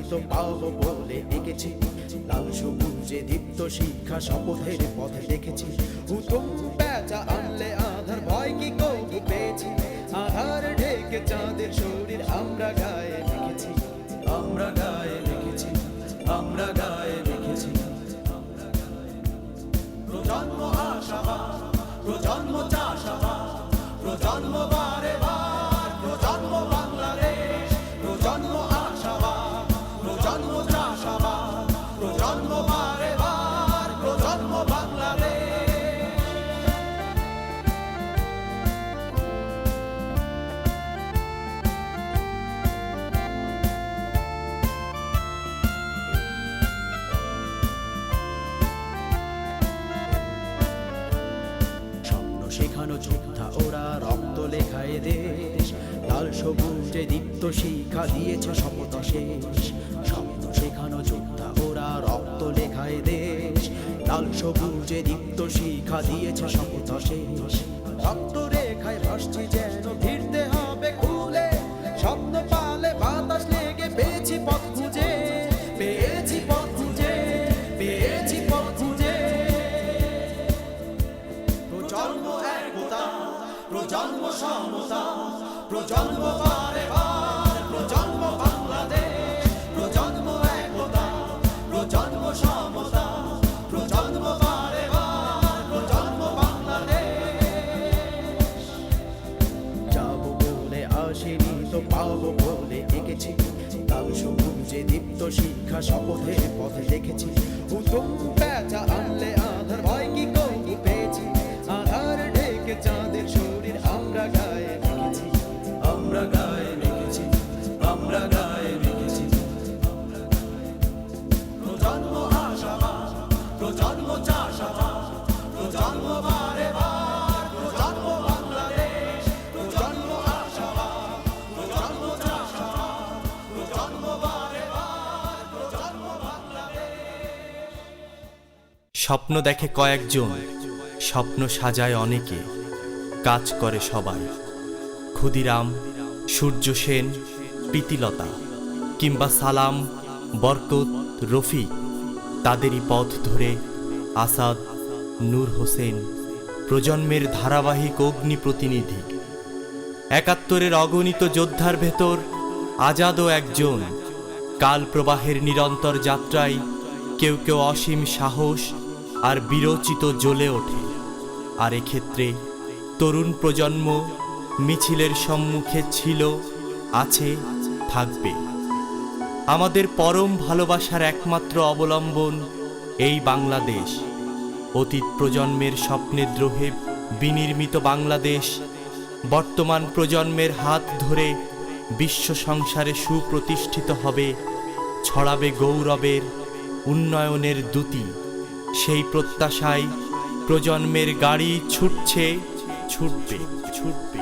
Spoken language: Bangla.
তো পাবো বলে এঁকেছি, লাল সবুজে দীপ্ত শিক্ষা শপথের পথে দেখেছি। হুতুম পেঁচা আনলে আধার ভয় কি কবু পেয়েছি, আধার ঢেকে চাঁদের শরীর আমরা গায়ে রেখেছি, আমরা গায়ে রেখেছি, আমরা গায়ে রেখেছি। প্রজন্ম আশাবাদ, প্রজন্ম চাষাবাদ, প্রজন্ম বারে বার, প্রজন্ম বাংলাদেশ, প্রজন্ম আশাবাদ, প্রজন্ম চাষাবাদ, প্রজন্ম বারে বার, প্রজন্ম বাংলাদেশ। শেখানো যোদ্ধা ওরা, রক্ত লেখায় দেশ, লাল সবুজে দীপ্ত শিক্ষা দিয়েছে শপথ শেষ। স্বপ্ন শেখানো যোদ্ধা ওরা, রক্ত লেখায় দেশ, লাল সবুজে দীপ্ত শিক্ষা দিয়েছে শপথ শেষ। রক্ত রেখায় ভাসছি যেন ফিরতে হবে খুলে, স্বপ্ন পালে বাতাস লেগে পেয়েছি পথ খুঁজে, পেয়েছি পথ খুঁজে, পেয়েছি পথ খুঁজে। প্রজন্ম একতা, প্রজন্ম সমতা, প্রজন্ম বারে বার, প্রজন্ম বাংলাদেশ, প্রজন্ম একতা, প্রজন্ম সমতা, প্রজন্ম বারে বার, প্রজন্ম বাংলাদেশ। যাবো বলে আসিনি তো পাবো বলে এঁকেছি, লাল সবুজে দীপ্ত শিক্ষা শপথের পথে দেখেছি। হুতুম পেঁচা আনলে আধার ভয় কি কবু পেয়েছি, আধার ঢেকে চাঁদের শরীর আমরা গায়ে রেখেছি, আমরা গায়ে রেখেছি, আমরা গায়ে রেখেছি। প্রজন্ম আশাবাদ, প্রজন্ম চাষাবাদ, প্রজন্ম বারে বার, প্রজন্ম বাংলাদেশ, প্রজন্ম আশাবাদ, প্রজন্ম চাষাবাদ, প্রজন্ম বারে বার, প্রজন্ম বাংলাদেশ। স্বপ্ন দেখে কয়েকজন, স্বপ্ন সাজায় অনেকে, কাজ করে সবাই। ক্ষুদিরাম, সূর্য সেন, প্রীতিলতা কিংবা সালাম, বরকত, রফিক, তাদেরই পথ ধরে আসাদ, নূর হোসেন, প্রজন্মের ধারাবাহিক অগ্নি প্রতিনিধি। ৭১-এর অগণিত যোদ্ধার ভেতর আজাদও একজন। কাল প্রবাহের নিরন্তর যাত্রায় কেউ কেউ অসীম সাহস আর বিরচিত জ্বলে ওঠে। আর এক্ষেত্রে তরুণ প্রজন্ম মিছিলের সম্মুখে ছিল, আছে, থাকবে। আমাদের পরম ভালোবাসার একমাত্র অবলম্বন এই বাংলাদেশ। অতীত প্রজন্মের স্বপ্নের দ্রোহে বিনির্মিত বাংলাদেশ বর্তমান প্রজন্মের হাত ধরে বিশ্ব সংসারে সুপ্রতিষ্ঠিত হবে, ছড়াবে গৌরবের, উন্নয়নের দ্যুতি। সেই প্রত্যাশায় প্রজন্মের গাড়ি ছুটছে, ছুটবে, ছুটবে।